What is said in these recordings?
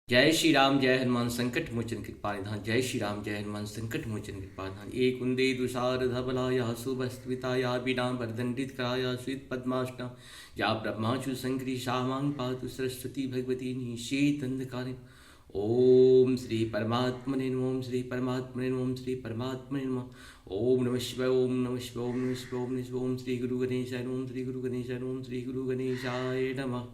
जय श्री राम जय हनुमान संकट मोचन कृपानिधान। जय श्री राम जय हनुमान संकट मोचन कृपानिधान। एक कुंदे दुसार धबलाया सुभस्विताया बिना वर्दंडित कराया श्वेत पद्माष्टा या ब्रह्माशु संकरी शामांग पातु सरस्वती भगवती निषेध अंधकारिण। ओम श्री परमात्मने नमः। ओम श्री परमात्मने नमः। ओम श्री परमात्मने नमः। ओम नमः शिवाय। ओम नमः शिवाय। ओम नमः शिवाय। ओम नमः शिवाय। ओम श्री गुरु गणेशाय नमः। ओम श्री गुरु गणेशाय नमः। ओम श्री गुरु गणेशाय नमः।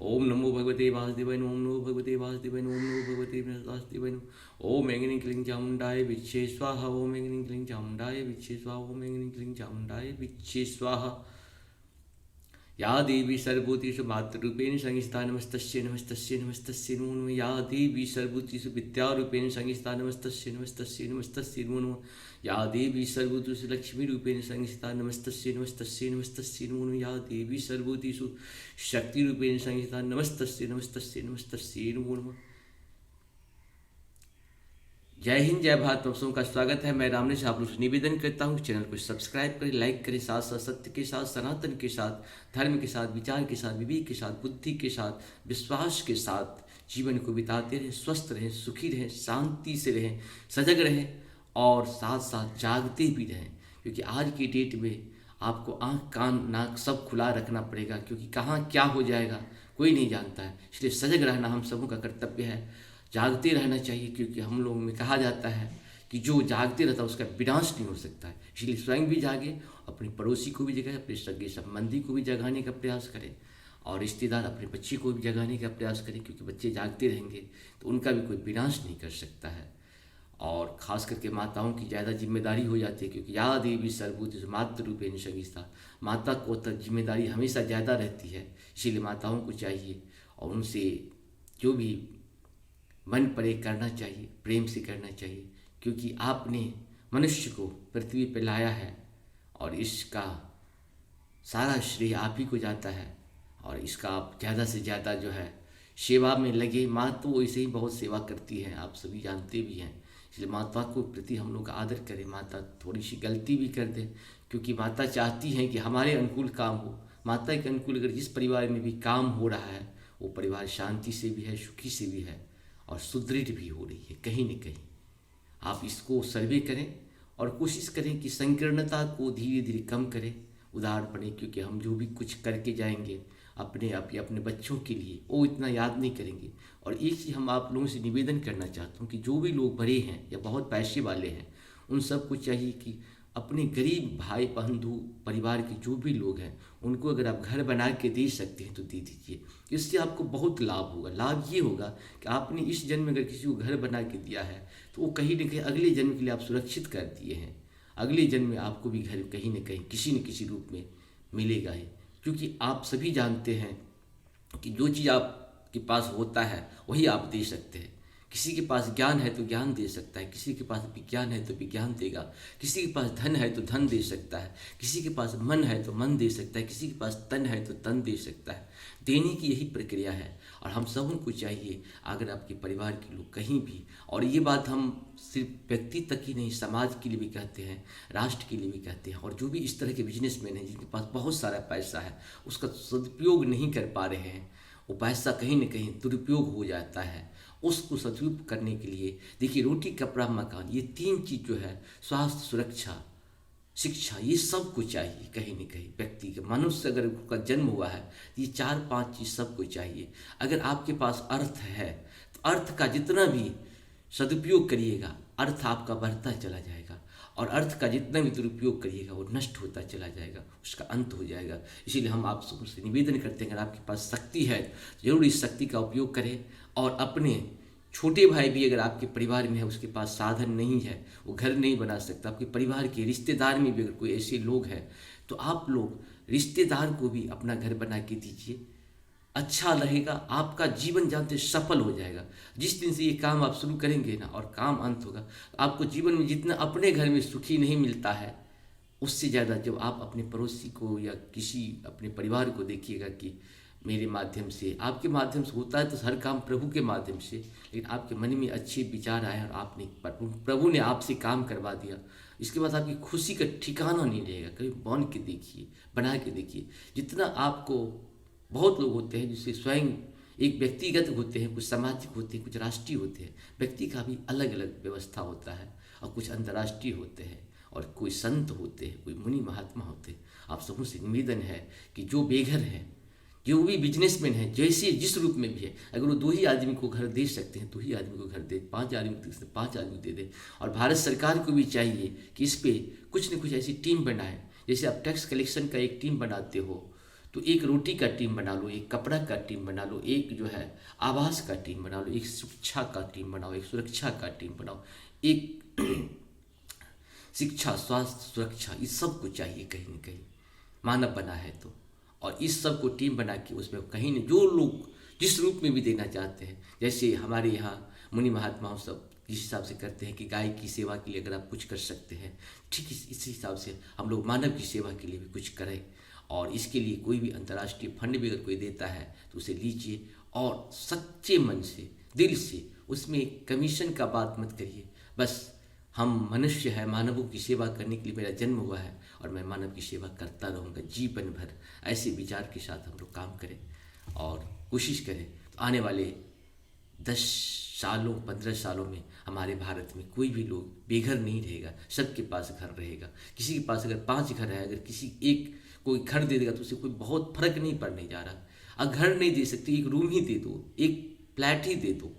ओम नमो भगवते वासुदेवाय नमः। ओम नमो भगवते वासुदेवाय नमः। ओम नमो भगवते वासुदेवाय नमः। ओम ऐंगिनी क्लीं चामुंडाय विच्चे स्वाहा। ओम ऐंगिनी क्लीं चामुंडाय विच्चे स्वाहा। ओम ऐंगिनी क्लीं चामुंडाय विच्चे स्वाहा। या देवी सर्वभूतेषु मातृरूपेण संस्थिता नमस्तस्यै नमस्तस्यै नमस्तस्यै नमो नमः। या देवी सर्वभूतेषु विद्यारूपेण संस्थिता नमस्तस्यै नमस्तस्यै नमस्तस्यै नमो नमः। या देवी सर्वभूतेषु लक्ष्मीरूपेण संस्थिता नमस्तस्यै नमस्तस्यै नमस्तस्यै नमो नमः। या देवी सर्वभूतेषु शक्तिरूपेण संस्थिता नमस्तस्यै नमस्तस्यै नमस्तस्यै नमो नमः। जय हिंद जय भारत। आप सबका स्वागत है। मैं रामनेश आप लोग से निवेदन करता हूँ चैनल को सब्सक्राइब करें, लाइक करें, साथ साथ सत्य के साथ, सनातन के साथ, धर्म के साथ, विचार के साथ, विवेक के साथ, बुद्धि के साथ, विश्वास के साथ जीवन को बिताते रहें। स्वस्थ रहें, सुखी रहें, शांति से रहें, सजग रहें और साथ साथ जागते भी रहें। क्योंकि आज की डेट में आपको आँख कान नाक सब खुला रखना पड़ेगा, क्योंकि कहाँ क्या हो जाएगा कोई नहीं जानता है। इसलिए सजग रहना हम सबों का कर्तव्य है। जागते रहना चाहिए, क्योंकि हम लोगों में कहा जाता है कि जो जागते रहता है उसका विनाश नहीं हो सकता है। इसलिए स्वयं भी जागे, अपने पड़ोसी को भी जगाए, अपने सगे संबंधी को भी जगाने का प्रयास करें और रिश्तेदार अपने बच्चे को भी जगाने का प्रयास करें, क्योंकि बच्चे जागते रहेंगे तो उनका भी कोई विनाश नहीं कर सकता है। और खास करके माताओं की ज़्यादा जिम्मेदारी हो जाती है, क्योंकि या देवी सर्वभूतेषु मातृरूपेण संस्थिता। माता को तक जिम्मेदारी हमेशा ज़्यादा रहती है। इसीलिए माताओं को चाहिए और उनसे जो भी मन पड़े करना चाहिए, प्रेम से करना चाहिए, क्योंकि आपने मनुष्य को पृथ्वी पर लाया है और इसका सारा श्रेय आप ही को जाता है। और इसका आप ज़्यादा से ज़्यादा जो है सेवा में लगे। माँ तो वैसे ही बहुत सेवा करती है, आप सभी जानते भी हैं। इसलिए माता को प्रति हम लोग आदर करें। माता थोड़ी सी गलती भी कर दे, क्योंकि माता चाहती हैं कि हमारे अनुकूल काम हो। माता के अनुकूल अगर जिस परिवार में भी काम हो रहा है वो परिवार शांति से भी है, सुखी से भी है और सुदृढ़ भी हो रही है कहीं न कहीं। आप इसको सर्वे करें और कोशिश करें कि संकीर्णता को धीरे धीरे कम करें, उदाहरण पड़े, क्योंकि हम जो भी कुछ करके जाएंगे अपने आप या अपने बच्चों के लिए वो इतना याद नहीं करेंगे। और एक चीज़ हम आप लोगों से निवेदन करना चाहता हूँ कि जो भी लोग बड़े हैं या बहुत पैसे वाले हैं उन सबको चाहिए कि अपने गरीब भाई बंधु परिवार के जो भी लोग हैं उनको अगर आप घर बना के दे सकते हैं तो दे दीजिए। इससे आपको बहुत लाभ होगा। लाभ ये होगा कि आपने इस जन्म में अगर किसी को घर बना के दिया है तो वो कहीं न कहीं अगले जन्म के लिए आप सुरक्षित कर दिए हैं। अगले जन्म में आपको भी घर कहीं न कहीं किसी न किसी रूप में मिलेगा ही। क्योंकि आप सभी जानते हैं कि जो चीज़ आपके पास होता है वही आप दे सकते हैं। किसी के पास ज्ञान है तो ज्ञान दे सकता है, किसी के पास विज्ञान है तो विज्ञान देगा, किसी के पास धन है तो धन दे सकता है, किसी के पास मन है तो मन दे सकता है, किसी के पास तन है तो तन दे सकता है। देने की यही प्रक्रिया है और हम सबों को चाहिए। अगर आपके परिवार के लोग कहीं भी, और ये बात हम सिर्फ व्यक्ति तक ही नहीं समाज के लिए भी कहते हैं, राष्ट्र के लिए भी कहते हैं। और जो भी इस तरह के बिजनेसमैन हैं जिनके पास बहुत सारा पैसा है उसका सदुपयोग नहीं कर पा रहे हैं, वो पैसा कहीं न कहीं दुरुपयोग हो जाता है। उसको सदुपयोग करने के लिए देखिए, रोटी कपड़ा मकान ये तीन चीज़ जो है, स्वास्थ्य सुरक्षा शिक्षा, ये सबको चाहिए कहीं न कहीं। व्यक्ति के मनुष्य अगर उसका जन्म हुआ है तो ये चार पांच चीज़ सबको चाहिए। अगर आपके पास अर्थ है तो अर्थ का जितना भी सदुपयोग करिएगा अर्थ आपका बढ़ता चला जाएगा, और अर्थ का जितना भी दुरुपयोग करिएगा वो नष्ट होता चला जाएगा, उसका अंत हो जाएगा। इसीलिए हम आप सबसे निवेदन करते हैं, अगर आपके पास शक्ति है तो जरूर इस शक्ति का उपयोग करें। और अपने छोटे भाई भी अगर आपके परिवार में है, उसके पास साधन नहीं है, वो घर नहीं बना सकता, आपके परिवार के रिश्तेदार में भी अगर कोई ऐसे लोग हैं तो आप लोग रिश्तेदार को भी अपना घर बना के दीजिए। अच्छा रहेगा, आपका जीवन जानते सफल हो जाएगा। जिस दिन से ये काम आप शुरू करेंगे ना और काम अंत होगा, आपको जीवन में जितना अपने घर में सुखी नहीं मिलता है उससे ज़्यादा जब आप अपने पड़ोसी को या किसी अपने परिवार को देखिएगा कि मेरे माध्यम से, आपके माध्यम से होता है तो हर काम प्रभु के माध्यम से, लेकिन आपके मन में अच्छे विचार आए और आपने प्रभु ने आपसे काम करवा दिया, इसके बाद आपकी खुशी का ठिकाना नहीं रहेगा। कभी बन के देखिए, बना के देखिए। जितना आपको बहुत लोग होते हैं जिससे स्वयं एक व्यक्तिगत होते हैं, कुछ सामाजिक होते हैं, कुछ राष्ट्रीय होते हैं। व्यक्ति का भी अलग अलग व्यवस्था होता है, और कुछ अंतर्राष्ट्रीय होते हैं, और कोई संत होते हैं, कोई मुनि महात्मा होते हैं। आप सबों से निवेदन है कि जो बेघर हैं, जो भी बिजनेसमैन है, जैसे जिस रूप में भी है, अगर वो 2 ही आदमी को घर दे सकते हैं 2 ही आदमी को घर दे, 5 आदमी को दे सकते 5 आदमी को दे दे। और भारत सरकार को भी चाहिए कि इस पे कुछ न कुछ ऐसी टीम बनाए। जैसे आप टैक्स कलेक्शन का एक टीम बनाते हो, तो एक रोटी का टीम बना लो, एक कपड़ा का टीम बना लो, एक जो है आवास का टीम बना लो, एक शिक्षा का टीम बनाओ, एक सुरक्षा का टीम बनाओ, एक शिक्षा, स्वास्थ्य, सुरक्षा, इस सब को चाहिए कहीं न कहीं, मानव बना है तो। और इस सब को टीम बना के उसमें कहीं न जो लोग जिस रूप में भी देना चाहते हैं, जैसे हमारे यहाँ मुनि महात्माओं सब इस हिसाब से करते हैं कि गाय की सेवा के लिए अगर आप कुछ कर सकते हैं, ठीक इसी हिसाब से हम लोग मानव की सेवा के लिए भी कुछ करें। और इसके लिए कोई भी अंतर्राष्ट्रीय फंड भी अगर कोई देता है तो उसे लीजिए, और सच्चे मन से, दिल से उसमें कमीशन का बात मत करिए। बस हम मनुष्य हैं, मानवों की सेवा करने के लिए मेरा जन्म हुआ है, और मैं मानव की सेवा करता रहूँगा जीवन भर। ऐसे विचार के साथ हम लोग काम करें और कोशिश करें, तो आने वाले 10 सालों 15 सालों में हमारे भारत में कोई भी लोग बेघर नहीं रहेगा, सबके पास घर रहेगा। किसी के पास अगर 5 घर है, अगर किसी एक कोई घर दे देगा तो उससे कोई बहुत फर्क नहीं पड़ने जा रहा। अगर घर नहीं दे सकते, एक रूम ही दे दो, एक फ्लैट ही दे दो।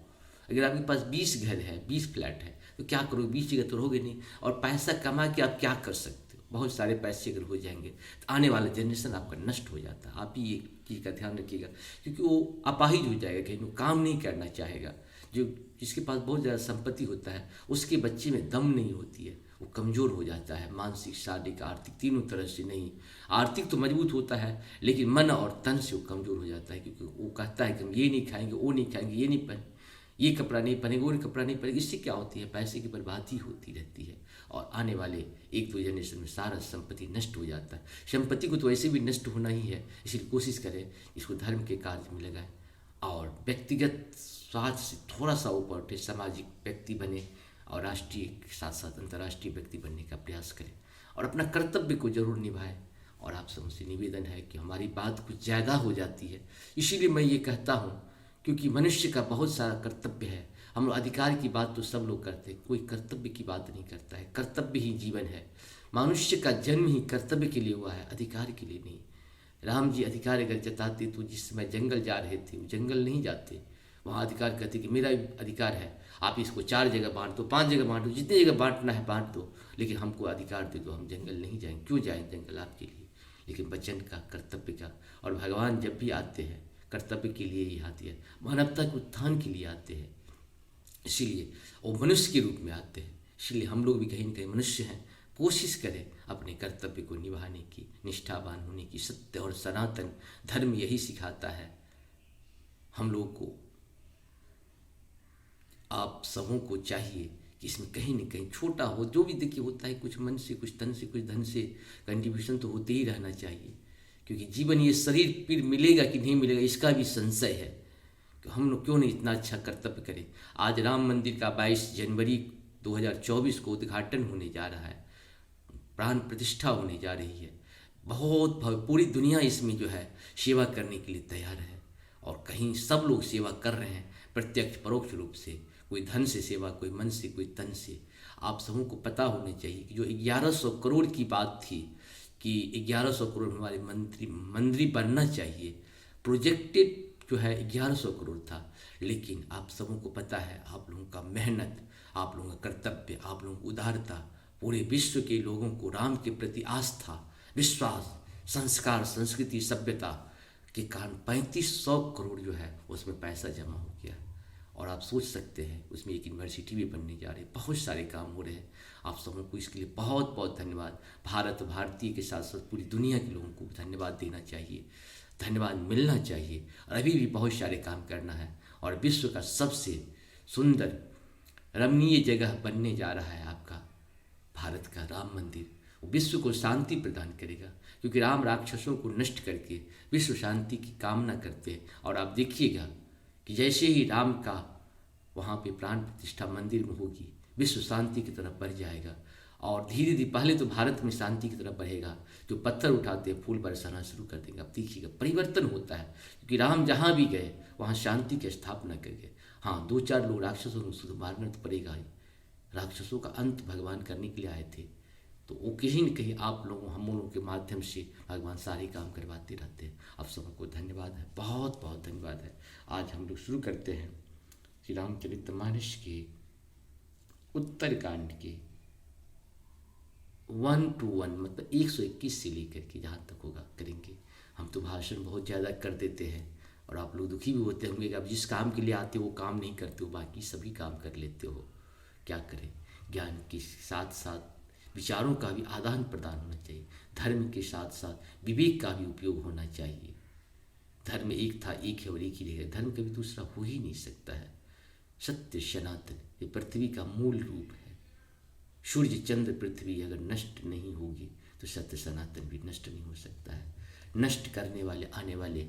अगर आपके पास 20 घर है, 20 फ्लैट है, तो क्या करोगे? 20 जगह तो रहोगे नहीं। और पैसा कमा के आप क्या कर सकते हो? बहुत सारे पैसे अगर हो जाएंगे तो आने वाला जनरेशन आपका नष्ट हो जाता है। आप ही ये चीज़ का ध्यान रखिएगा, क्योंकि वो अपाहिज हो जाएगा, कहीं वो काम नहीं करना चाहेगा। जो जिसके पास बहुत ज़्यादा संपत्ति होता है, उसके बच्चे में दम नहीं होती है, वो कमज़ोर हो जाता है, मानसिक, शारीरिक, आर्थिक, तीनों तरह से नहीं। आर्थिक तो मजबूत होता है, लेकिन मन और तन से वो कमज़ोर हो जाता है, क्योंकि वो कहता है कि हम ये नहीं खाएंगे, वो नहीं खाएंगे, ये नहीं पहन, ये कपड़ा नहीं पहनेंगे, वो कपड़ा नहीं पहनेंगे। इससे क्या होती है? पैसे की बर्बादी होती रहती है, और आने वाले 1-2 जनरेशन में सारा संपत्ति नष्ट हो जाता है। संपत्ति को तो ऐसे भी नष्ट होना ही है, इसलिए कोशिश करें इसको धर्म के कार्य में लगाएं, और व्यक्तिगत स्वार्थ से थोड़ा सा ऊपर उठे, सामाजिक व्यक्ति बने, और राष्ट्रीय के साथ साथ अंतर्राष्ट्रीय व्यक्ति बनने का प्रयास करें, और अपना कर्तव्य को जरूर निभाएं। और आप सबसे निवेदन है कि हमारी बात कुछ ज़्यादा हो जाती है, इसीलिए मैं ये कहता हूँ, क्योंकि मनुष्य का बहुत सारा कर्तव्य है। हम लोग अधिकार की बात तो सब लोग करते हैं, कोई कर्तव्य की बात नहीं करता है। कर्तव्य ही जीवन है। मनुष्य का जन्म ही कर्तव्य के लिए हुआ है, अधिकार के लिए नहीं। राम जी अधिकार अगर जताते तो जिस समय जंगल जा रहे थे, वो जंगल नहीं जाते, वहाँ अधिकार कहते कि मेरा अधिकार है, आप इसको 4 जगह बांट दो, 5 जगह बांट दो, जितनी जगह बांटना है बांट दो, लेकिन हमको अधिकार दे दो, हम जंगल नहीं जाएंगे। क्यों जाएं जंगल आपके लिए? लेकिन वचन का, कर्तव्य का। और भगवान जब भी आते हैं कर्तव्य के लिए ही आते हैं, मानवता के उत्थान के लिए आते हैं, इसीलिए वो मनुष्य के रूप में आते हैं। इसलिए हम लोग भी कहीं न कहीं मनुष्य हैं, कोशिश करें अपने कर्तव्य को निभाने की, निष्ठावान होने की। सत्य और सनातन धर्म यही सिखाता है हम लोग को। आप सबों को चाहिए कि इसमें कहीं न कहीं छोटा हो, जो भी देखिए होता है, कुछ मन से, कुछ तन से, कुछ धन से कंट्रीब्यूशन तो होते ही रहना चाहिए, क्योंकि जीवन ये शरीर फिर मिलेगा कि नहीं मिलेगा इसका भी संशय है। कि हम लोग क्यों नहीं इतना अच्छा कर्तव्य करें। आज राम मंदिर का 22 जनवरी 2024 को उद्घाटन होने जा रहा है, प्राण प्रतिष्ठा होने जा रही है। बहुत पूरी दुनिया इसमें जो है सेवा करने के लिए तैयार है, और कहीं सब लोग सेवा कर रहे हैं, प्रत्यक्ष परोक्ष रूप से। कोई धन से सेवा, कोई मन से, कोई तन से। आप सबों को पता होना चाहिए कि जो 1100 करोड़ की बात थी कि 1100 करोड़ हमारे मंत्री बनना चाहिए, प्रोजेक्टेड जो है 1100 करोड़ था। लेकिन आप सबों को पता है, आप लोगों का मेहनत, आप लोगों का कर्तव्य, आप लोगों की उदारता, पूरे विश्व के लोगों को राम के प्रति आस्था, विश्वास, संस्कार, संस्कृति, सभ्यता के कारण 3500 करोड़ जो है उसमें पैसा जमा हो गया। और आप सोच सकते हैं उसमें एक यूनिवर्सिटी भी बनने जा रही है, बहुत सारे काम हो रहे हैं। आप सबों को इसके लिए बहुत बहुत धन्यवाद। भारत, भारतीय के साथ साथ पूरी दुनिया के लोगों को धन्यवाद देना चाहिए, धन्यवाद मिलना चाहिए। और अभी भी बहुत सारे काम करना है, और विश्व का सबसे सुंदर रमणीय जगह बनने जा रहा है आपका भारत का राम मंदिर। वो विश्व को शांति प्रदान करेगा, क्योंकि राम राक्षसों को नष्ट करके विश्व शांति की कामना करते हैं। और आप देखिएगा कि जैसे ही राम का वहाँ पे प्राण प्रतिष्ठा मंदिर में होगी, विश्व शांति की तरफ बढ़ जाएगा। और धीरे धीरे पहले तो भारत में शांति की तरफ बढ़ेगा, जो पत्थर उठाते हैं फूल बरसाना शुरू कर देंगे। अब देखिएगा परिवर्तन होता है, क्योंकि राम जहाँ भी गए वहाँ शांति की स्थापना कर गए। हाँ, 2-4 लोग राक्षसों को शुद्ध मारना तो पड़ेगा ही, राक्षसों का अंत भगवान करने के लिए आए थे, तो वो कहीं न कहीं आप लोगों हम लोगों के माध्यम से भगवान सारे काम करवाते रहते हैं। आप सबको धन्यवाद है, बहुत बहुत धन्यवाद है। आज हम लोग शुरू करते हैं श्री रामचरितमानस के उत्तरकांड के 1 to 1 मतलब 121 से लेकर के जहाँ तक होगा करेंगे। हम तो भाषण बहुत ज़्यादा कर देते हैं और आप लोग दुखी भी होते होंगे कि आप जिस काम के लिए आते हो वो काम नहीं करते हो, बाकी सभी काम कर लेते हो। क्या करें, ज्ञान के साथ साथ विचारों का भी आदान प्रदान होना चाहिए, धर्म के साथ साथ विवेक का भी उपयोग होना चाहिए। धर्म एक था, एक है और एक ही रहेगा, धर्म कभी दूसरा हो ही नहीं सकता है। सत्य सनातन ये पृथ्वी का मूल रूप है। सूर्य चंद्र पृथ्वी अगर नष्ट नहीं होगी तो सत्य सनातन भी नष्ट नहीं हो सकता है। नष्ट करने वाले आने वाले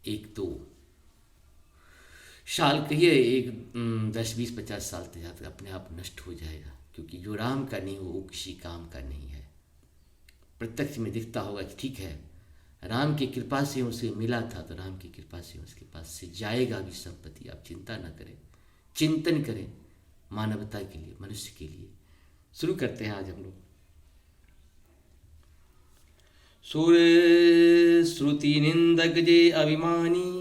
1-2 साल कहिए, 10-20-50 साल तक अपने आप नष्ट हो जाएगा, क्योंकि जो राम का नहीं हो वो किसी काम का नहीं है। प्रत्यक्ष में दिखता होगा कि ठीक है राम की कृपा से उसे मिला था, तो राम की कृपा से उसके पास से जाएगा भी संपत्ति। आप चिंता न करें, चिंतन करें मानवता के लिए, मनुष्य के लिए। शुरू करते हैं आज हम लोग। सुर श्रुति निंदक जे अभिमानी,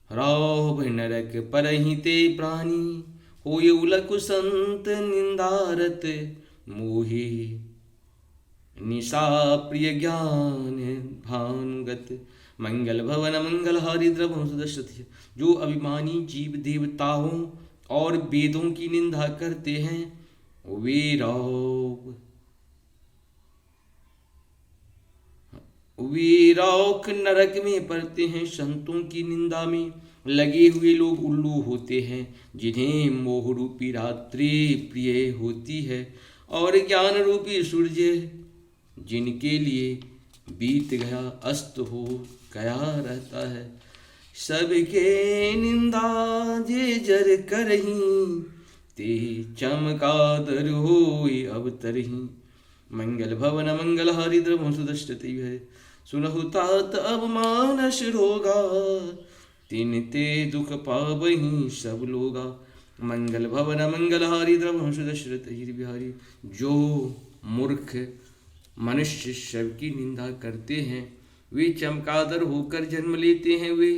राव नरक परहिते प्राणी, होय उलकु संत निंदारत, मोहि निशा प्रिय ज्ञान भानुगत, मंगल भवन मंगल हारी द्रवं सुदर्शति। जो अभिमानी जीव देवताओं और वेदों की निंदा करते हैं वे रौक नरक में पड़ते हैं। संतों की निंदा में लगे हुए लोग उल्लू होते हैं, जिन्हें मोह रूपी रात्रि प्रिय होती है, और ज्ञान रूपी सूर्य जिनके लिए बीत गया अस्त हो गया रहता है। सबके निंदा जे जर करही, ते चमकादर होय अवतरही। मंगल भवन मंगल हारी द्रवं सुदर्शति है, सुनहु तात अब मानस रोगा, तिन ते दुख पावही सब लोगा। मंगल भवन मंगल हारी द्रवं सुदर्शति बिहारी। जो मूर्ख मनुष्य सबकी निंदा करते हैं वे चमकादर होकर जन्म लेते हैं। वे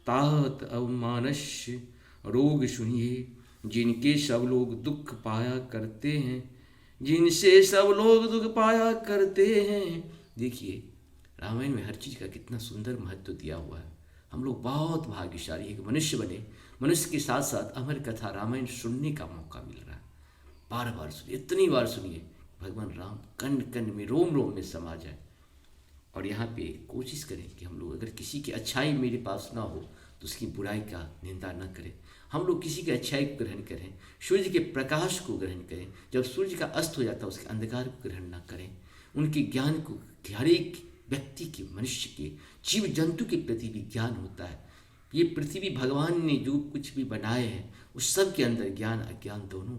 तात अवमानस्य रोग सुनिए, जिनके सब लोग दुख पाया करते हैं, जिनसे सब लोग दुख पाया करते हैं। देखिए रामायण में हर चीज़ का कितना सुंदर महत्व दिया हुआ है। हम लोग बहुत भाग्यशाली है कि मनुष्य बने। मनुष्य के साथ साथ अमर कथा रामायण सुनने का मौका मिल रहा है। बार बार सुनिए, इतनी बार सुनिए, भगवान राम कण कण में रोम रोम में समा जाए। और यहाँ पे कोशिश करें कि हम लोग अगर किसी की अच्छाई मेरे पास ना हो तो उसकी बुराई का निंदा न करें। हम लोग किसी की अच्छाई को ग्रहण करें, सूर्य के प्रकाश को ग्रहण करें। जब सूर्य का अस्त हो जाता है उसके अंधकार को ग्रहण न करें। उनके ज्ञान को, हर एक व्यक्ति के, मनुष्य के, जीव जंतु के प्रति भी ज्ञान होता है। ये पृथ्वी भगवान ने जो कुछ भी बनाए हैं उस सब के अंदर ज्ञान अज्ञान दोनों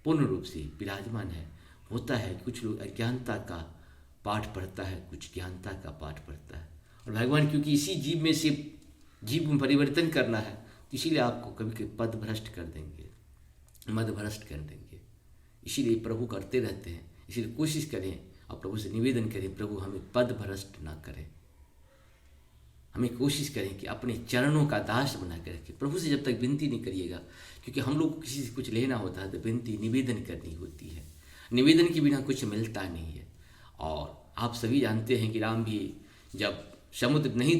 पूर्ण रूप से विराजमान है। होता है कुछ लोग अज्ञानता का पाठ पढ़ता है, कुछ ज्ञानता का पाठ पढ़ता है। और भगवान क्योंकि इसी जीव में से जीव में परिवर्तन करना है, तो इसीलिए आपको कभी कभी पद भ्रष्ट कर देंगे, मद भ्रष्ट कर देंगे। इसीलिए प्रभु करते रहते हैं। इसीलिए कोशिश करें और प्रभु से निवेदन करें, प्रभु हमें पद भ्रष्ट ना करें। हमें कोशिश करें कि अपने चरणों का दास बना कर रखें। प्रभु से जब तक विनती नहीं करिएगा, क्योंकि हम लोग को किसी से कुछ लेना होता है तो विनती निवेदन करनी होती है। निवेदन के बिना कुछ मिलता नहीं है। और आप सभी जानते हैं कि राम भी जब समुद्र नहीं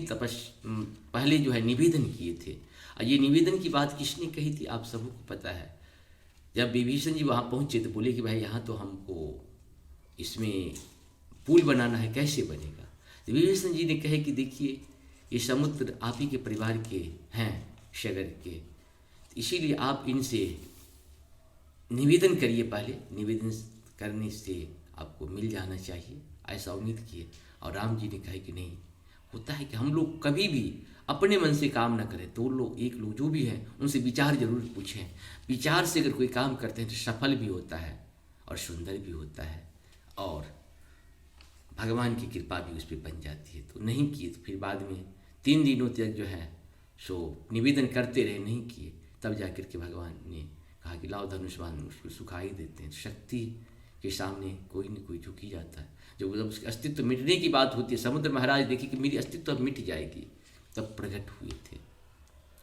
पहले जो है निवेदन किए थे। और ये निवेदन की बात किसने कही थी आप सबको पता है। जब विभीषण जी वहाँ पहुँचे तो बोले कि भाई यहाँ तो हमको इसमें पुल बनाना है, कैसे बनेगा। तो विभीषण जी ने कहे कि देखिए ये समुद्र आप ही के परिवार के हैं, शगर के, इसीलिए आप इनसे निवेदन करिए। पहले निवेदन करने से आपको मिल जाना चाहिए, ऐसा उम्मीद किए। और राम जी ने कहा कि नहीं, होता है कि हम लोग कभी भी अपने मन से काम न करें, दो लोग एक लोग जो भी हैं उनसे विचार जरूर पूछें। विचार से अगर कोई काम करते हैं तो सफल भी होता है और सुंदर भी होता है और भगवान की कृपा भी उस पर बन जाती है। तो नहीं किए तो फिर बाद में 3 दिनों तक जो है सो निवेदन करते रहे, नहीं किए, तब जाकर के भगवान ने कहा कि लाओ धनुष बाण, उसको सुखा ही देते हैं। शक्ति के सामने कोई न कोई झुक ही जाता है। जब उसके अस्तित्व मिटने की बात होती है, समुद्र महाराज देखिए कि मेरी अस्तित्व अब मिट जाएगी, तब प्रकट हुए थे।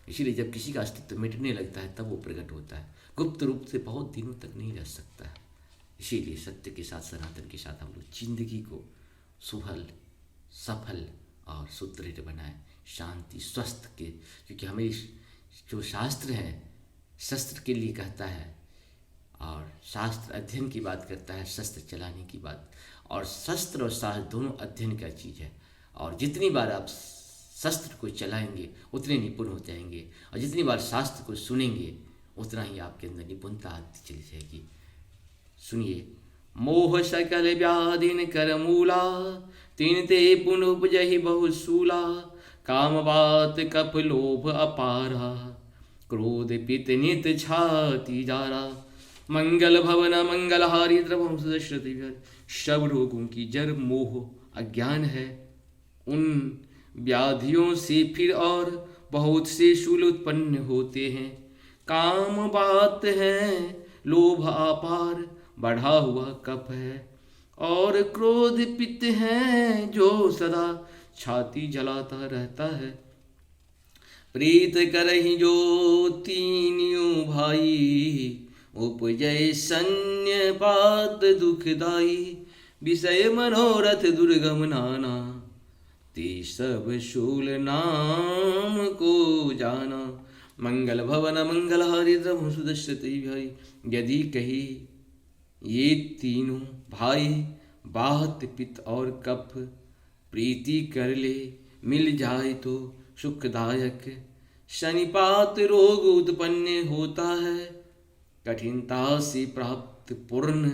इसीलिए जब किसी का अस्तित्व मिटने लगता है तब वो प्रकट होता है, गुप्त रूप से बहुत दिनों तक नहीं रह सकता है। इसीलिए सत्य के साथ, सनातन के साथ हम लोग जिंदगी को सुफल, सफल और सुदृढ़ बनाए, शांति, स्वस्थ के, क्योंकि हमें जो शास्त्र है शस्त्र के लिए कहता है और शास्त्र अध्ययन की बात करता है, शस्त्र चलाने की बात। और शस्त्र और शास्त्र दोनों अध्ययन का चीज़ है। और जितनी बार आप शस्त्र को चलाएंगे उतने निपुण हो जाएंगे, और जितनी बार शास्त्र को सुनेंगे उतना ही आपके अंदर निपुणता आती चली जाएगी। सुनिए, मोह सकल व्याधिन कर मूला, तीन ते पुन उपजहि बहुसूला, काम बात कप लोभ अपारा, क्रोध पित नित छाती जारा, मंगल भवन मंगलहारी द्रवम सुदश्रति। सब रोगों की जड़ मोह अज्ञान है। उन व्याधियों से फिर और बहुत से शूल उत्पन्न होते हैं। काम बात है, लोभ अपार, बढ़ा हुआ कप है, और क्रोध पित्त है जो सदा छाती जलाता रहता है। प्रीत करहि जो तीनियों भाई, उपजय सन्य पात दुखदाई, विषय मनोरथ दुर्गम नाना, ते सब शूल नाम को जाना। मंगल भवन मंगलहारी द्रवम सुदश्यते भाई। यदि कही ये तीनों भाई बात, पित्त और कफ प्रीति कर ले, मिल जाए तो सुखदायक। शनिपात रोग उत्पन्न होता है, कठिनता से प्राप्त पूर्ण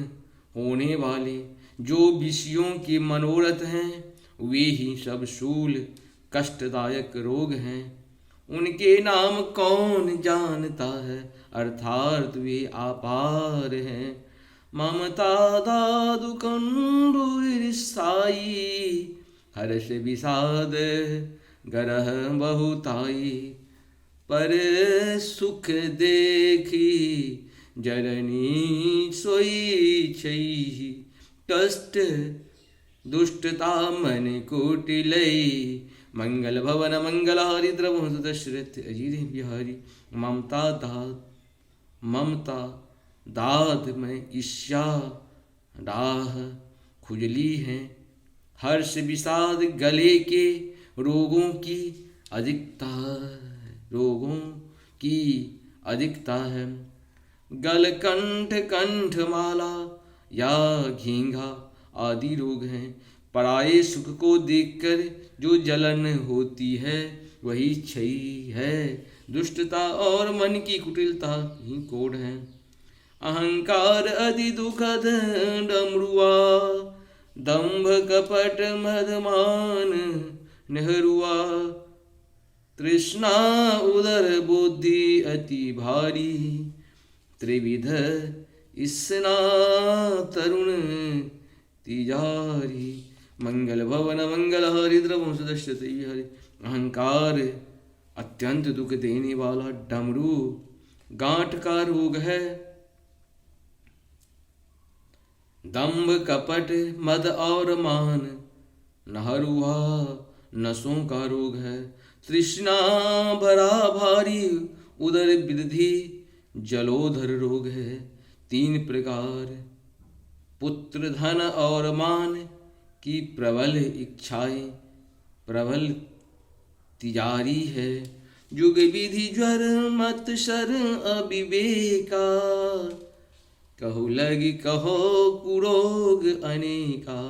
होने वाले जो विषयों के मनोरथ हैं वे ही सब शूल कष्टदायक रोग हैं। उनके नाम कौन जानता है, अर्थात वे अपार हैं। ममता दादु कंडुर साई, हर्ष विषाद गरह बहुताई, पर सुख देखी जननी सोई छई, कष्ट दुष्टता मन कुटिलई। मंगल भवन मंगलहारी द्रवम सुदश्रत अजीर बिहारी। ममता दाद में ईर्ष्या डाह खुजली है, हर्ष विषाद गले के रोगों की अधिकता है। गलकंठ कंठमाला या घींघा आदि रोग हैं। पराये सुख को देखकर जो जलन होती है वही क्षयी है। दुष्टता और मन की कुटिलता ही कोढ़ है। अहंकार अति दुखद डमरुआ, दंभ कपट मदमान नेहरुआ। तृष्णा उदर बुद्धि अति भारी, त्रिविध इसना तरुण तिजारी। मंगल भवन मंगलहारी द्रवम सुदश्यते हरि। अहंकार अत्यंत दुख देने वाला डमरू गांठ का रोग है। दंभ कपट मद और मान नहरुआ नसों का रोग है। तृष्णा भरा भारी उदर वृद्धि जलोधर रोग है। 3 प्रकार पुत्र धन और मान की प्रबल इच्छाएं प्रबल तिजारी है। युग विधि ज्वर मत शर अविवेका, कहो लगी कहो कुरोग अनेका।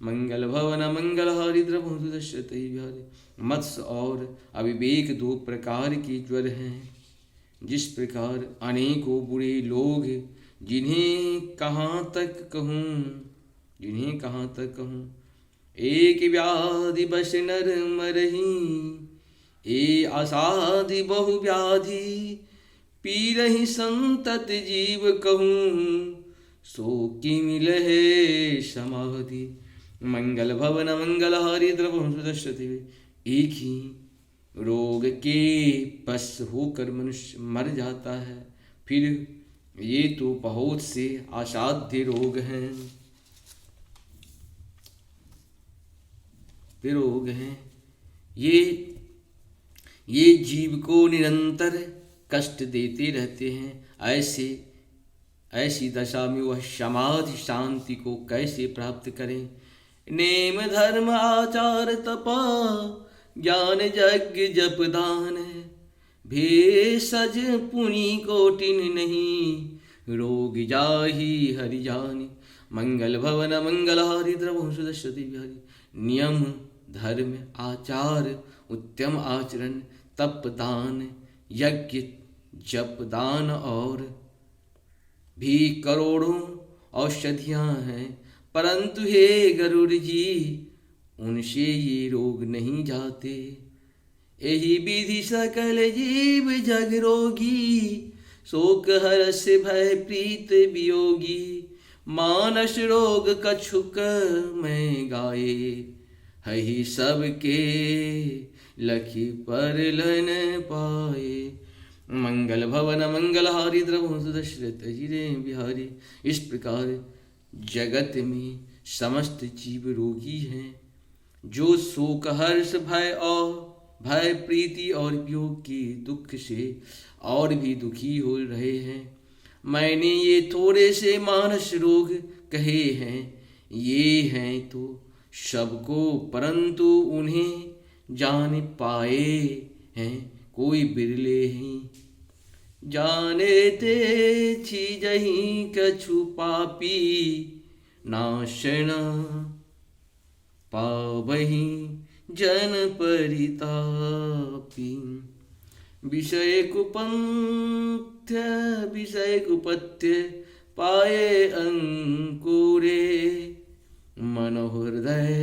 मंगल भवन मंगलहारी द्रवम सुदश्यते विहारी। मत्स्य और अविवेक 2 प्रकार के ज्वर हैं। जिस प्रकार अनेकों बुरे लोग, जिन्हें कहाँ तक कहूँ, एक व्याधि बस नर मरही, ए आसाधि बहु व्याधि पीरहि संतत जीव कहूँ, सो की मिलहे समाधि। मंगल भवन मंगल हारी द्रवश्रुति। एक ही रोग के बस होकर मनुष्य मर जाता है, फिर ये तो बहुत से असाध्य रोग हैं, रोग हैं। ये जीव को निरंतर कष्ट देते रहते हैं। ऐसी दशा में वह समाधि शांति को कैसे प्राप्त करें। नेम धर्म आचार तपा ज्ञान यज्ञ जप दान, भेषज पुनि कोटिन नहीं, रोग जाहि हरि जानि। मंगल भवन मंगल हारी द्रवहु सुदर्शति बिहारी। नियम धर्म आचार उत्तम आचरण तप दान यज्ञ जप दान और भी करोड़ों औषधियाँ हैं, परंतु हे गरुड़ जी उनसे ये रोग नहीं जाते। यही विधि सकल जीव जग रोगी, शोक हर्ष भय प्रीत वियोगी। मानस रोग कछुक मैं गाये, हहि सबके लखी पर लन पाए। मंगल भवन मंगल हारी द्रवहु दशरथ जिरे बिहारी। इस प्रकार जगत में समस्त जीव रोगी हैं, जो शोक हर्ष भय प्रीति और वियोग के दुख से और भी दुखी हो रहे हैं। मैंने ये थोड़े से मानस रोग कहे हैं, ये हैं तो सबको, परंतु उन्हें जान पाए हैं कोई बिरले ही। जाने ते छी जही कछु पापी, नाशन पावही जन परितापी। विषय कुपथ्य पाए अंकुरे, मनोहृदय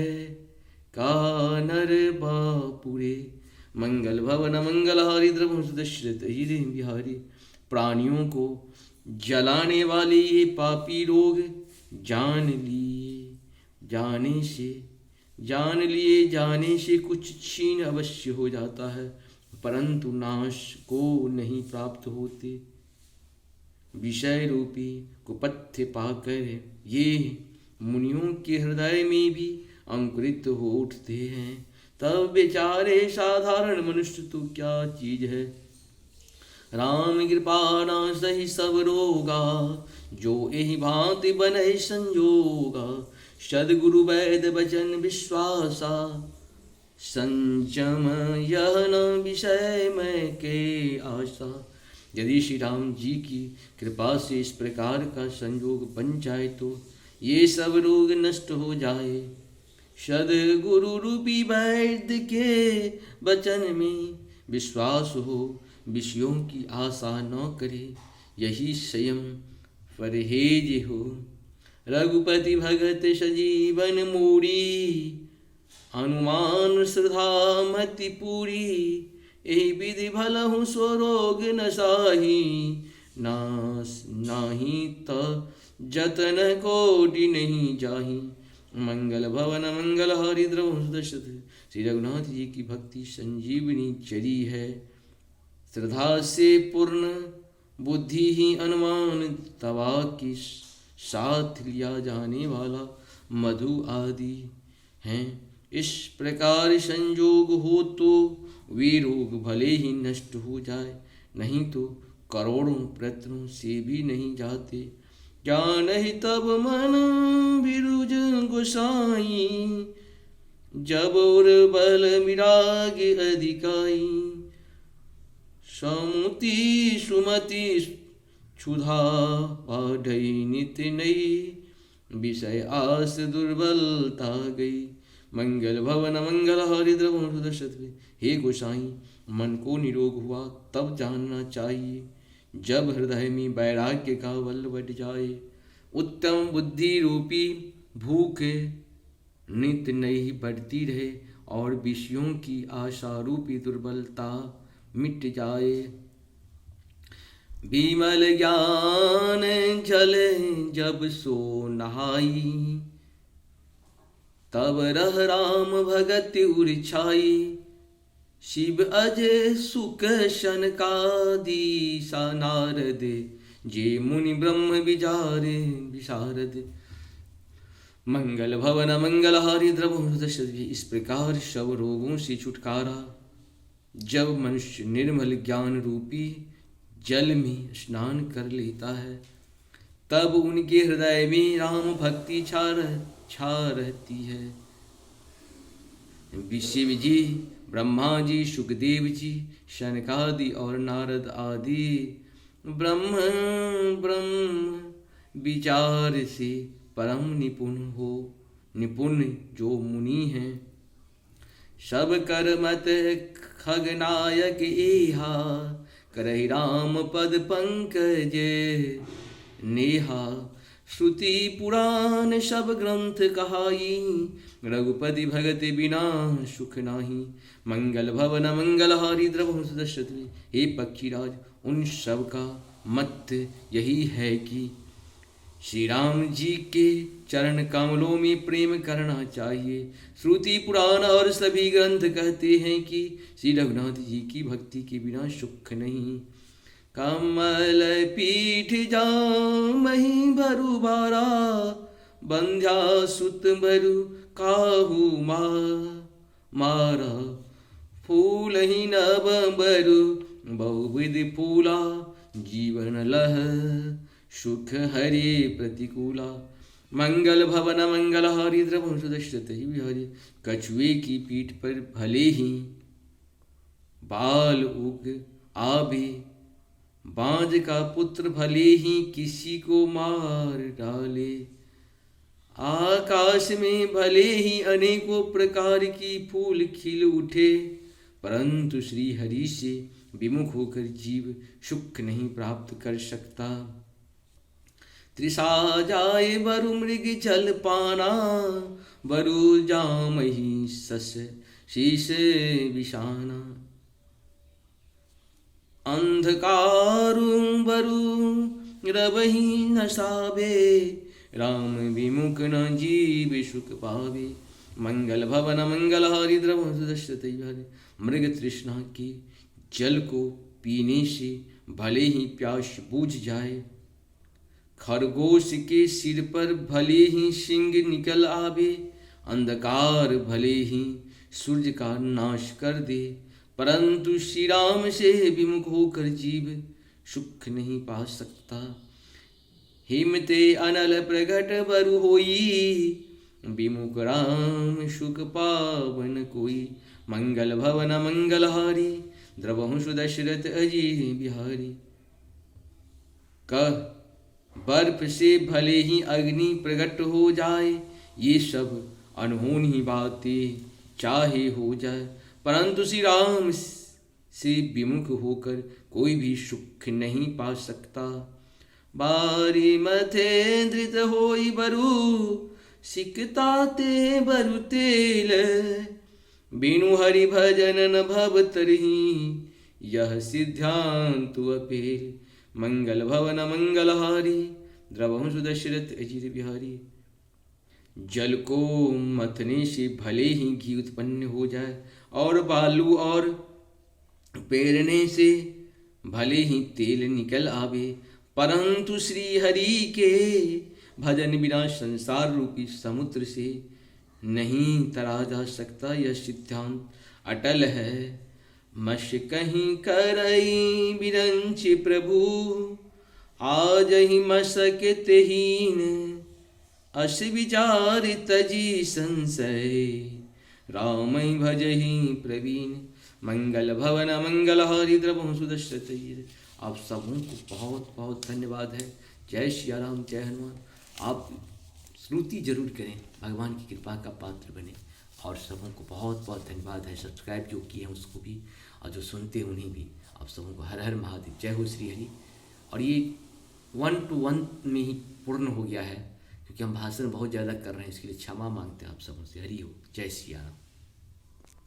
का नर बापुरे। मंगल भवन मंगल हारी द्रवहु दशरथ हिरे बिहारी। प्राणियों को जलाने वाले ये पापी रोग जाने से कुछ क्षीण अवश्य हो जाता है, परंतु नाश को नहीं प्राप्त होते। विषय रूपी कुपथ्य पाकर ये मुनियों के हृदय में भी अंकुरित हो उठते हैं, तब बेचारे साधारण मनुष्य तो क्या चीज है। राम कृपा ना सही सब रोगा, जो यही भांति बने संजोगा। सदगुरु वैद वचन विश्वासा, संचम यह न विषय में के आशा। यदि श्री राम जी की कृपा से इस प्रकार का संयोग बन जाए तो ये सब रोग नष्ट हो जाए। सदगुरु रूपी वैद्य के वचन में विश्वास हो, विषयों की आशा न करे, यही संयम परहेज हो। रघुपति भगत सजीवन मूड़ी, अनुमान श्रद्धा मति पूरी। यही विधि भलहु स्वरोग न साही, नाही त जतन कोटि नहीं जाही। मंगल भवन मंगल हारी द्रवहु दशरथ। श्री रघुनाथ जी की भक्ति संजीवनी चरी है। श्रद्धा से पूर्ण बुद्धि ही अनुमान तवा की साथ लिया जाने वाला मधु आदि हैं। इस प्रकार संयोग हो तो वे रोग भले ही नष्ट हो जाए, नहीं तो करोड़ों प्रयत्नों से भी नहीं जाते। क्या नहीं तब मन बिरुज गोसाई, जब और बल मिराग अधिकाई। समुति सुमति क्षुधा पाढ़ई नित नई, विषय आस दुर्बलता गई। मंगल भवन मंगल हारी द्रवहु दशरथ। हे गोसाई, मन को निरोग हुआ तब जानना चाहिए जब हृदय में वैराग्य का बल बढ़ जाए। उत्तम बुद्धि रूपी भूख नित नई बढ़ती रहे और विषयों की आशा रूपी दुर्बलता मिट जाए। विमल ज्ञान जल जब सो नहाई, तब रह राम भगत उर छाई। शिव अजय सुख शनकादि सा नारद, जे मुनि ब्रह्म विचारे विशारद। मंगल भवन मंगलहारी द्रवहुं दशरथि। इस प्रकार सब रोगों से छुटकारा जब मनुष्य निर्मल ज्ञान रूपी जल में स्नान कर लेता है, तब उनके हृदय में राम भक्ति छा रहती है। विशिव जी, ब्रह्मा जी, सुखदेव जी, शनकादि और नारद आदि ब्रह्म विचार से परम निपुण जो मुनि हैं, सब कर मत खगनायक एहा, करहि राम पद पंकज नेहा। श्रुति पुराण सब ग्रंथ कहाई, रघुपति भगत बिना सुख नाही। मंगल भवन मंगलहारी द्रवहुं दशरथि। हे पक्षीराज, उन सब का मत यही है कि श्री राम जी के चरण कमलों में प्रेम करना चाहिए। श्रुति पुराण और सभी ग्रंथ कहते हैं कि श्री रघुनाथ जी की भक्ति के बिना सुख नहीं। कमल पीठ जामहि भरु बारा, बंध्या सुत भरु काहू मारा। फूल ही नभ बरु बहुविध फूला, जीवन लह सुख हरि प्रतिकूला। मंगल भवन मंगलहारी द्रवहुं दशरथि बिहारी। कछुए की पीठ पर भले ही बाल उग आवे, बांझ का पुत्र भले ही किसी को मार डाले। आकाश में भले ही अनेकों प्रकार की फूल खिल उठे, परंतु श्री हरि से विमुख होकर जीव सुख नहीं प्राप्त कर सकता। तृषा जाए बरु मृग जल पाना, बरु जामहि सस शीश विषाना। अंधकारु बरु रवहि न सावे, राम विमुख न जीव सुख पावे। मंगल भवन मंगलहारी द्रवहुं दशरथि बिहारी। मृग तृष्णा के जल को पीने से भले ही प्यास बुझ जाए, खरगोश के सिर पर भले ही सिंह निकल आवे, अंधकार भले ही सूर्य का नाश कर दे, परंतु श्री राम से विमुख होकर जीव सुख नहीं पा सकता। हिमते अनल प्रगट बरु होई, विमुख राम सुख पावन कोई। मंगल भवन मंगलहारी, द्रवहुं दशरथ अजय बिहारी। कह बर्फ से भले ही अग्नि प्रकट हो जाए, ये सब अनहोनी बातें चाहे हो जाए, परंतु श्री राम से विमुख होकर कोई भी सुख नहीं पा सकता। बारी मथे धृत होई बरु, सिकता ते बरु तेल, बिनु हरि भजन न भव तरहि, यह सिद्धांत अपेल। मंगल भवन मंगलहारी, द्रवहुं दशरथ अजित बिहारी। जल को मथने से भले ही घी उत्पन्न हो जाए, और बालू और पेरने से भले ही तेल निकल आवे, परंतु श्री हरि के भजन बिना संसार रूपी समुद्र से नहीं तरा जा सकता। यह सिद्धांत अटल है। मश कहीं करई बिरंच प्रभु, आज ही मसक तेहीन, अस विचार तजी संशय, राम भजहि प्रवीण। मंगल भवन मंगलहारी, द्रवहुं दशरथि। आप सबों को बहुत बहुत धन्यवाद है। जय श्री राम, जय हनुमान। आप श्रुति जरूर करें, भगवान की कृपा का पात्र बने। और सबों को बहुत बहुत धन्यवाद है। सब्सक्राइब जो किए हैं उसको भी, और जो सुनते हैं उन्हें भी। आप सबों को हर हर महादेव, जय हो श्री हरि। और ये 1 to 1 में ही पूर्ण हो गया है, क्योंकि हम भाषण बहुत ज़्यादा कर रहे हैं, इसके लिए क्षमा मांगते हैं आप सबों से। हरि हो, जय श्री राम।